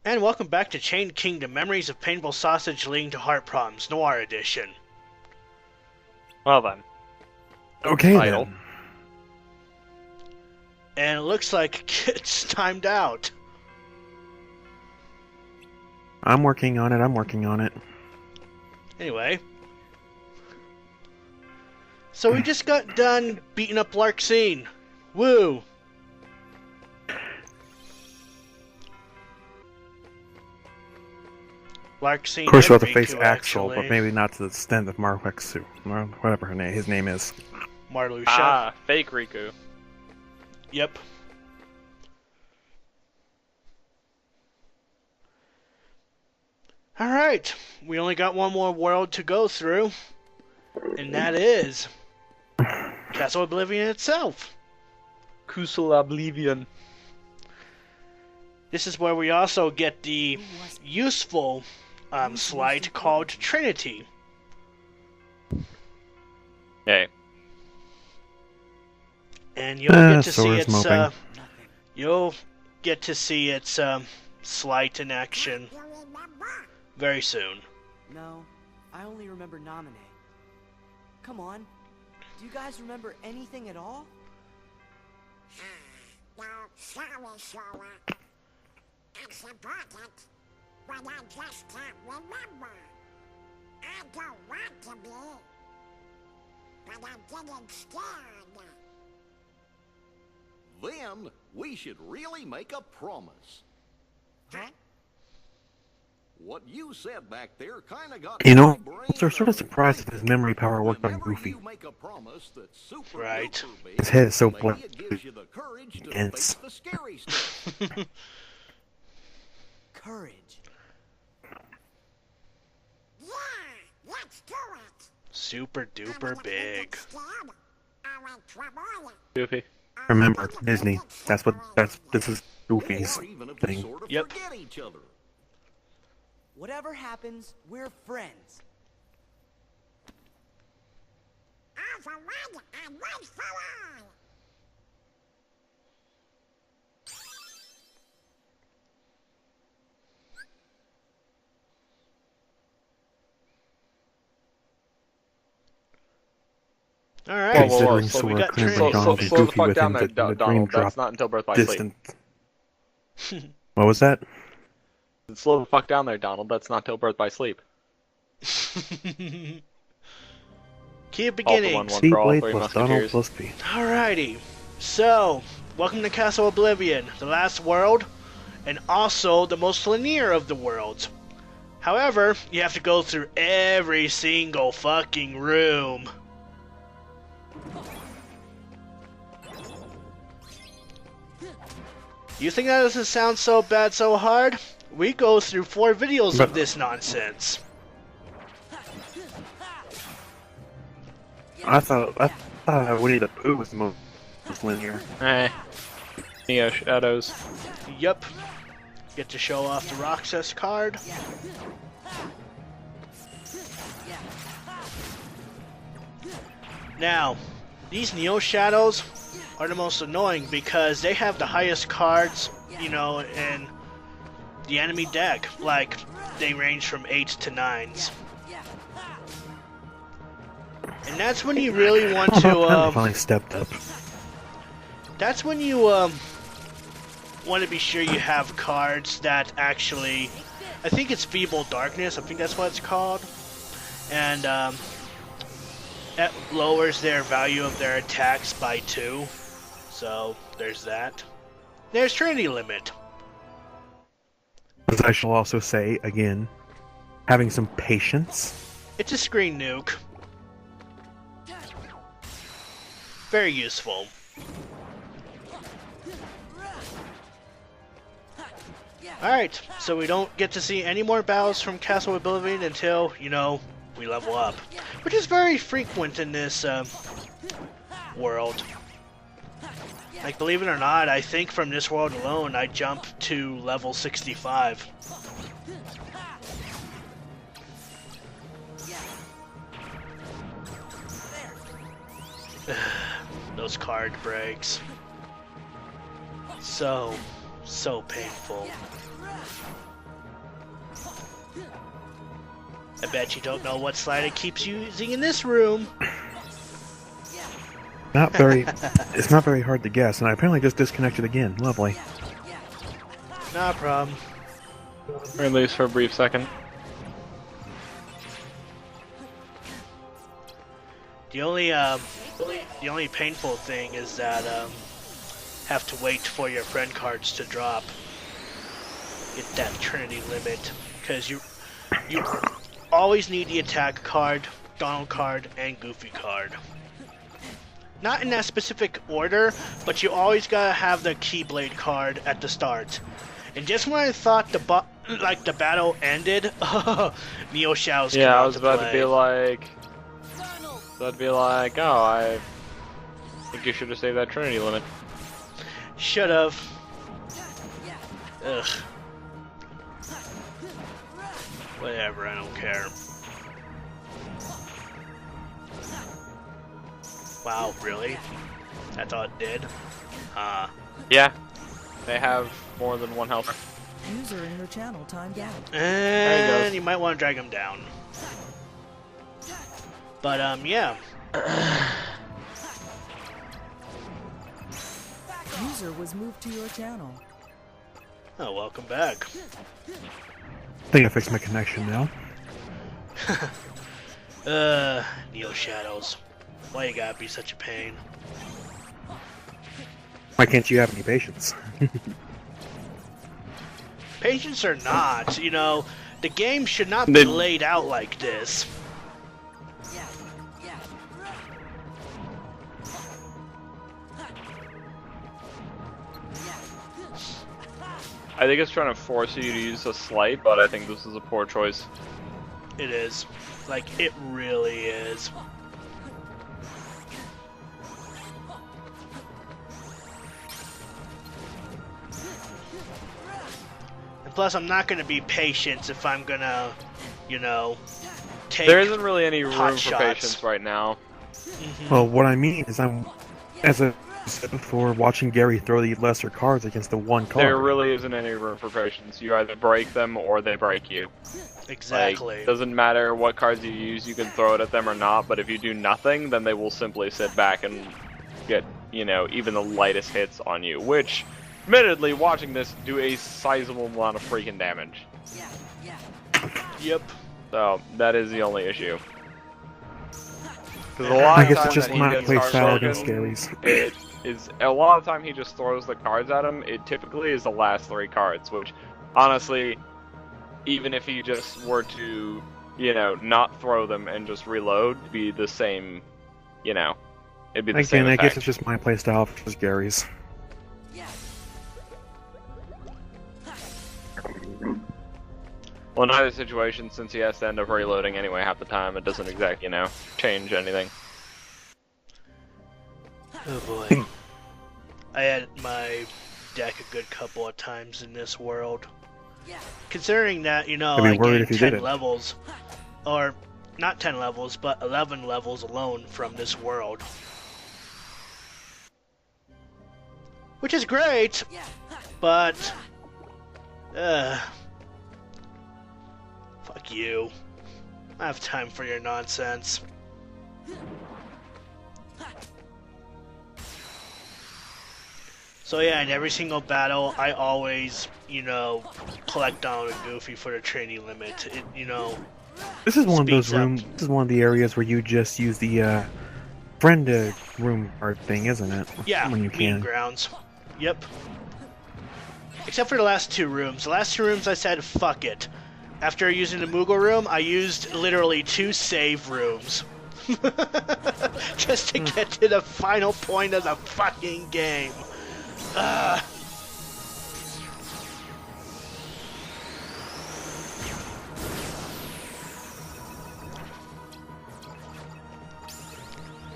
And welcome back to Chained Kingdom, Memories of Painful Sausage Leading to Heart Problems, Noir Edition. Well then. Okay Title. then. And it looks like it's timed out. I'm working on it. Anyway. So we just got done beating up Larxene. Woo! Larxene Of course, we'll have and to face Riku, Axel, but actually. maybe not to the extent of Marwexu, or whatever his name is. Marluxia. Ah, fake Riku. Yep. Alright, we only got one more world to go through, and that is Castle Oblivion itself. Castle Oblivion. This is where we also get the useful slight called Trinity. Hey. And you'll get to see Sora's its moping. you'll get to see its slight in action very soon. No, I only remember Namine. Come on, do you guys remember anything at all? No, sorry, Sora. It's important, but I just can't remember. I don't want to be, but I'm getting scared. Then we should really make a promise. Huh? What you said back there kind of got You know, my brain they're sort of surprised if his memory power worked on Whenever Goofy. you make a promise that's super Right. duper big, His head is so maybe blunt. it gives you the courage to Intense. face the scary stuff. Courage. Yeah, let's do it. Super And duper if big. I get scared, I'll trouble Goofy. Remember, Disney. This is Goofy's Or even if we thing. sort of Yep. forget each other. Whatever happens, we're friends. All for one and one for all. Alright, Considering so we Sora got couldn't Trinity. bring Donald and slow the Goofy fuck with down him there, to the dream Donald. drop That's not until Birth by Sleep. distant. What was that? Slow the fuck down there, Donald. That's not till Birth by Sleep. Key of All for beginnings. one C for all, Blade Three plus Donald Musketeers. plus P. Alrighty, so welcome to Castle Oblivion, the last world, and also the most linear of the worlds. However, you have to go through every single fucking room. You think that doesn't sound so bad, so hard? We go through 4 videos of this nonsense. I thought Winnie the Pooh was the most linear. Eh. Neo Shadows. Yup. Get to show off the Roxas card. Now, these Neo Shadows are the most annoying because they have the highest cards, you know, in the enemy deck. Like, they range from 8s to 9s. And that's when you really want Time to, finally stepped up. that's when you, want to be sure you have cards that actually, I think it's Feeble Darkness, I think that's what it's called. And, that lowers their value of their attacks by 2. So, there's that. There's Trinity Limit. As I shall also say, again, having some patience. It's a screen nuke. Very useful. Alright, so we don't get to see any more battles from Castle Oblivion until, you know, we level up. Which is very frequent in this world. Like, believe it or not, I think from this world alone, I jumped to level 65. Those card breaks. So painful. I bet you don't know what slide it keeps using in this room. Not very. It's not very hard to guess, and I apparently just disconnected again. Lovely. Not a problem. Or at least for a brief second. The only painful thing is that have to wait for your friend cards to drop. Get that Trinity limit, because you always need the attack card, Donald card, and Goofy card. Not in that specific order, but you always gotta have the Keyblade card at the start. And just when I thought the battle ended, Neo Shadows came Yeah, I out was to about play. to be like, oh, I think you should have saved that Trinity limit. Should've. Ugh. Whatever, I don't care. Wow, really? I thought it did. Yeah, they have more than one health. User in your channel timed out. And you might want to drag him down. But, yeah. User was moved to your channel. Oh, welcome back. I think I fixed my connection now. Neo Shadows. Why you gotta be such a pain? Why can't you have any patience? Patience or not, you know, the game should not be laid out like this. I think it's trying to force you to use a slight, but I think this is a poor choice. It is. Like, it really is. And plus, I'm not gonna be patient if I'm gonna, you know, take There isn't really any room pot for shots. patience right now. Well, what I mean is as I said before, watching Gary throw the lesser cards against the one card. There really isn't any room for patience. You either break them or they break you. Exactly. Like, doesn't matter what cards you use, you can throw it at them or not, but if you do nothing, then they will simply sit back and get, you know, even the lightest hits on you, which, admittedly, watching this do a sizable amount of freaking damage. Yep. So, that is the only issue. Because a lot I of guess times it's just that he my gets play hard style broken, against Gary's. it is a lot of time he just throws the cards at him. It typically is the last 3 cards, which, honestly, even if he just were to, you know, not throw them and just reload, it'd be the same, you know, it'd be the same Again, I guess effect. it's just my play style versus Gary's. Well, in either situation, since he has to end up reloading anyway half the time, it doesn't exactly, you know, change anything. Oh boy. I had my deck a good couple of times in this world. Considering that, you know, I'd be I worried gained if you 10 did it. levels, or not 10 levels, but 11 levels alone from this world. Which is great, but, fuck you. I have time for your nonsense. So yeah, in every single battle, I always, you know, collect Donald and Goofy for the training limit. It, you know, This is one of those speeds up. rooms. This is one of the areas where you just use the friend room card thing, isn't it? Yeah, when you meeting can. grounds. Yep. Except for the last 2 rooms. The last 2 rooms I said, fuck it. After using the Moogle room, I used literally 2 save rooms. Just to get to the final point of the fucking game. Ugh.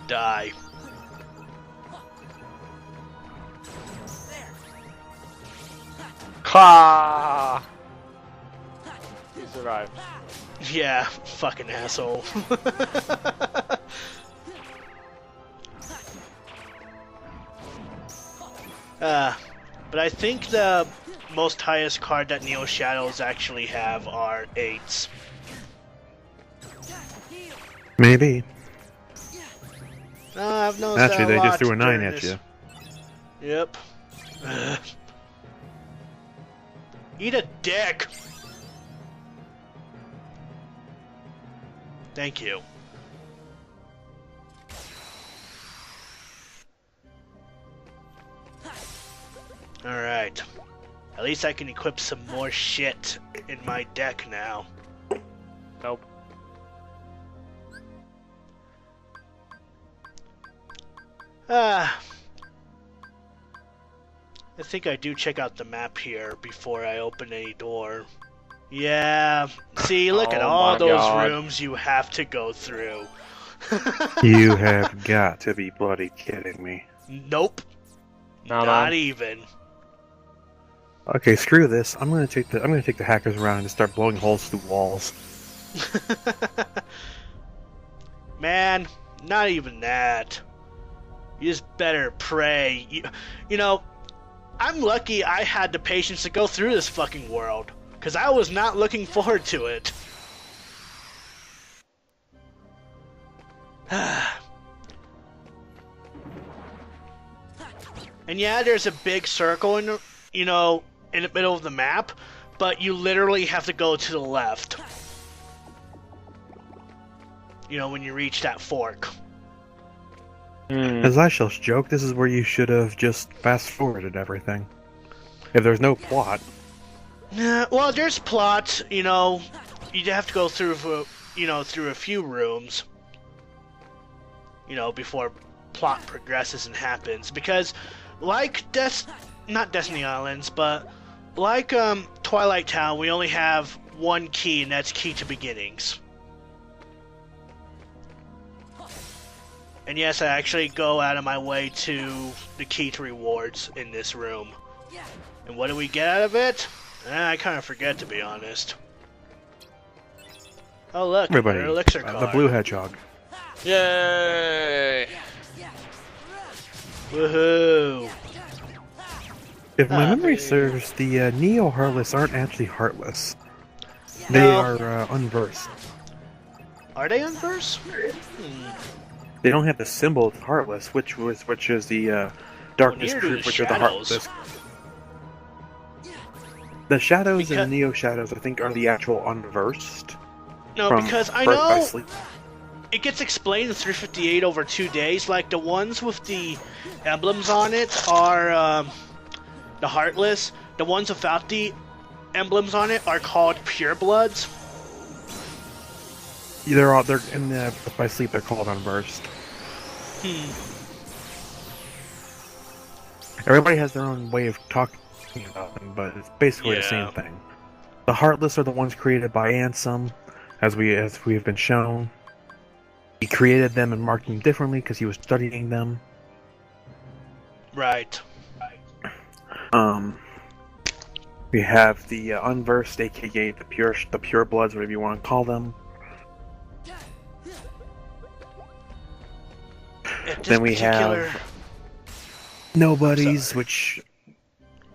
Die. Ha! He survived. Yeah, fucking asshole. But I think the most highest card that Neo Shadows actually have are 8s. Maybe. I've noticed Actually, that they a lot just threw a 9 during at this. you. Yep. Eat a dick! Thank you. Alright. At least I can equip some more shit in my deck now. Nope. I think I do check out the map here before I open any door. Yeah, see, look at Oh all my those God. rooms you have to go through. You have got to be bloody kidding me. Nope. Not Not on. even. Okay, screw this. I'm gonna take the hackers around and start blowing holes through walls. Man, not even that. You just better pray. You know, I'm lucky I had the patience to go through this fucking world, because I was not looking forward to it. And yeah, there's a big circle in, in the middle of the map, but you literally have to go to the left. When you reach that fork. As I shall joke, this is where you should have just fast-forwarded everything. If there's no plot. Well, there's plot, you'd have to go through, through a few rooms, before plot progresses and happens. Because, like not Destiny Islands, but like Twilight Town, we only have one key, and that's Key to Beginnings. And yes, I actually go out of my way to the key to rewards in this room. And what do we get out of it? I kind of forget, to be honest. Oh look, Everybody, another elixir card. the blue hedgehog. Yay! Woohoo! If my memory serves, the Neo Heartless aren't actually heartless. They No. are unversed. Are they unversed? They don't have the symbol of heartless, which is the darkness neither do troop, the which are the shadows. heartless. The shadows Because- and the Neo Shadows, I think, are the actual unversed. No, from because I Birth by know Sleep. it gets explained in 358 over 2 days. Like, the ones with the emblems on it are the Heartless. The ones without the emblems on it are called Purebloods. They're in the Birth by Sleep. They're called unversed. Everybody has their own way of talking about them, but it's basically the same Yeah. thing. The Heartless are the ones created by Ansem, as we have been shown. He created them and marked them differently because he was studying them. Right. We have the unversed, aka the pure bloods, whatever you want to call them. At this Then we particular... have nobodies,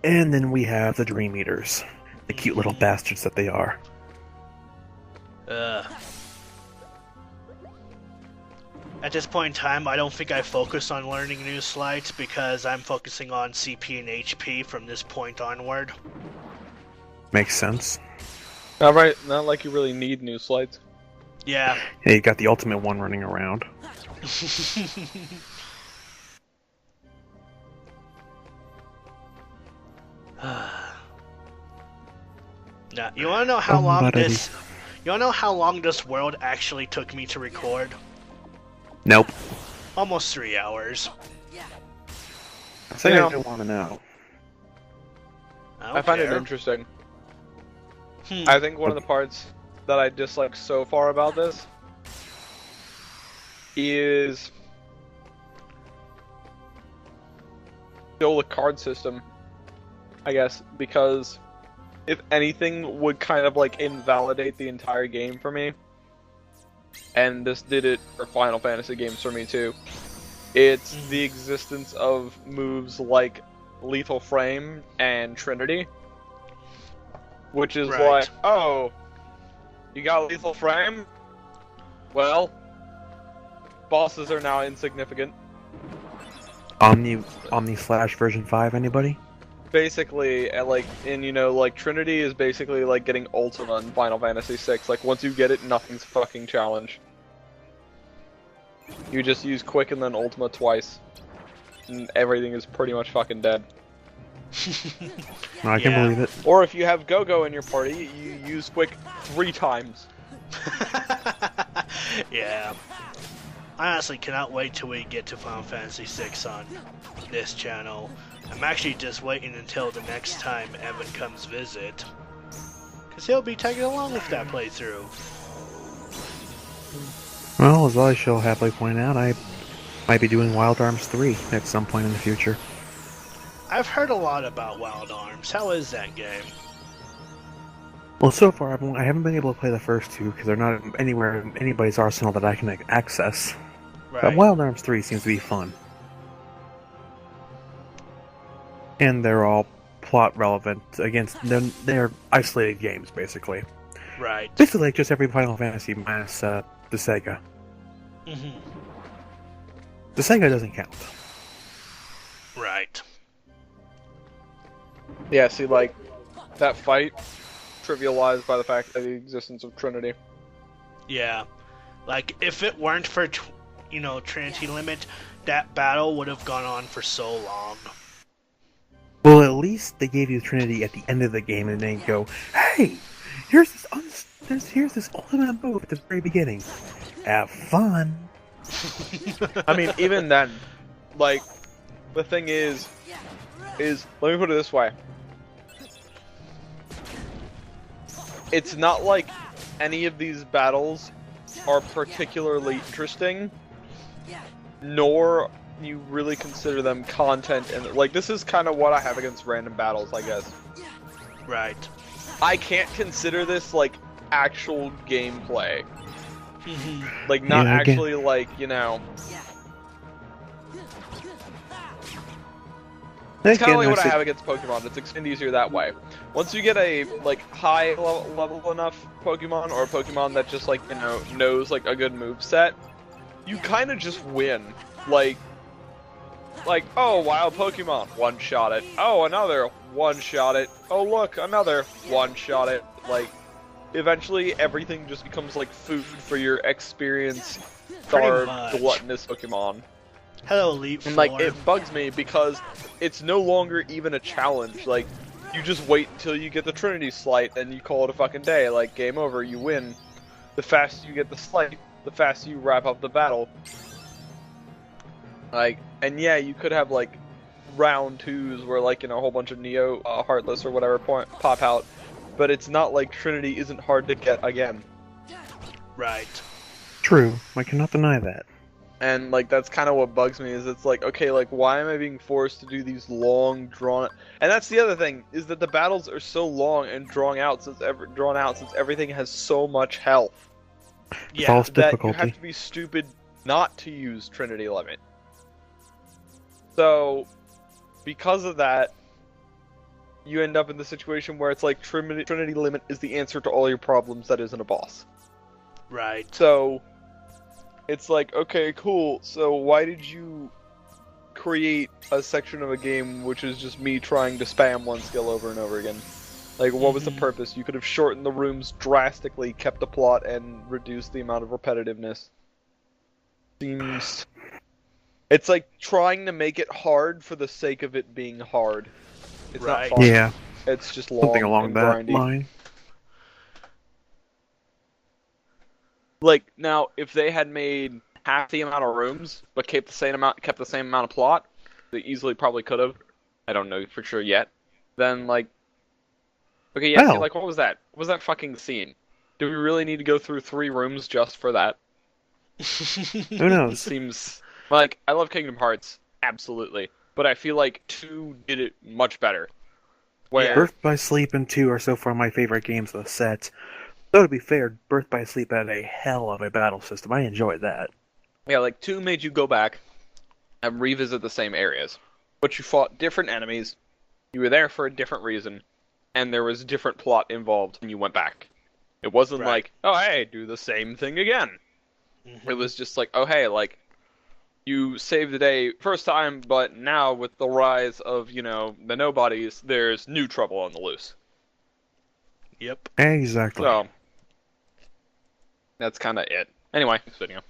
and then we have the Dream Eaters, the cute little bastards that they are. At this point in time, I don't think I focus on learning new slides because I'm focusing on CP and HP from this point onward. Makes sense. Not right. Not like you really need new slides. Yeah. Hey, you got the ultimate one running around. Now, you wanna know how long this? You wanna know how long this world actually took me to record? Nope. Almost 3 hours. I think Yeah. I do want to know. I find it interesting. I think one of the parts that I dislike so far about this is still the card system, I guess, because if anything would kind of like invalidate the entire game for me, and this did it for Final Fantasy games for me too, it's the existence of moves like Lethal Frame and Trinity, which is Right. like, oh, you got lethal frame? Well, bosses are now insignificant. Omni Slash version 5, anybody? Basically, like Trinity is basically like getting Ultima in Final Fantasy VI. Like, once you get it, nothing's a fucking challenge. You just use Quick and then Ultima twice, and everything is pretty much fucking dead. I can Yeah. believe it. Or if you have Go-Go in your party, you use Quick 3 times. Yeah. I honestly cannot wait till we get to Final Fantasy VI on this channel. I'm actually just waiting until the next time Evan comes visit, because he'll be tagging along with that playthrough. Well, as I shall happily point out, I might be doing Wild Arms 3 at some point in the future. I've heard a lot about Wild Arms. How is that game? Well, so far I haven't been able to play the first two because they're not anywhere in anybody's arsenal that I can access. But Right. Wild Arms 3 seems to be fun. And they're all plot relevant against they're isolated games, basically. Right. Basically like just every Final Fantasy minus the Sega. Hmm. The Sega doesn't count. Right. Yeah, see, like, that fight trivialized by the fact of the existence of Trinity. Yeah. Like, if it weren't for, Trinity Limit, that battle would have gone on for so long. Well, at least they gave you Trinity at the end of the game and then go, hey, here's this ultimate move at the very beginning. Have fun. I mean, even then, like, the thing is, let me put it this way. It's not like any of these battles are particularly interesting, nor you really consider them content, and like, this is kind of what I have against random battles, I guess. Right. I can't consider this, like, actual gameplay. Hmm. Like, not Yeah, again. actually, like, It's kind of like what I have against Pokemon. It's extremely easier that way. Once you get a like high level enough Pokemon, or a Pokemon that just like knows like a good move set, you kind of just win. Like oh, wild Pokemon, one shot it. Oh, another, one shot it. Oh look, another, one shot it. Like, eventually everything just becomes like food for your experience starved much. gluttonous Pokemon. Hello, Elite Four. And like, it bugs me because it's no longer even a challenge. Like, you just wait until you get the Trinity Slight and you call it a fucking day. Like, game over, you win. The faster you get the Slight, the faster you wrap up the battle. Like, and yeah, you could have like round twos where like, a whole bunch of Neo Heartless or whatever pop out. But it's not like Trinity isn't hard to get again. Right. True, I cannot deny that. And like, that's kind of what bugs me, is it's like, okay, like, why am I being forced to do these long drawn? And that's the other thing, is that the battles are so long and drawn out since everything has so much health Yeah. False that you difficulty. have to be stupid not to use Trinity Limit. So, because of that, you end up in the situation where it's like Trinity Limit is the answer to all your problems that isn't a boss. Right. So, it's like, okay, cool, so why did you create a section of a game which is just me trying to spam one skill over and over again? Like, what was the purpose? You could have shortened the rooms drastically, kept the plot, and reduced the amount of repetitiveness. Seems... It's like trying to make it hard for the sake of it being hard. It's Right. not fun. Yeah, It's just long something along and that grindy. line. Like, now, if they had made half the amount of rooms, but kept the same amount of plot, they easily probably could have. I don't know for sure yet. Then, like, okay, yeah, see, Well. like, what was that? What was that fucking scene? Do we really need to go through 3 rooms just for that? Who It knows? seems like, I love Kingdom Hearts, absolutely, but I feel like 2 did it much better. Where Birth by Sleep and 2 are so far my favorite games of the set. Though to be fair, Birth by Sleep had a hell of a battle system. I enjoyed that. Yeah, like 2 made you go back and revisit the same areas, but you fought different enemies. You were there for a different reason, and there was different plot involved when you went back. It wasn't Right. like, oh hey, do the same thing again. Mhm. It was just like, oh hey, like, you saved the day first time, but now with the rise of, you know, the nobodies, there's new trouble on the loose. Yep. Exactly. So, that's kind of it. Anyway, next video.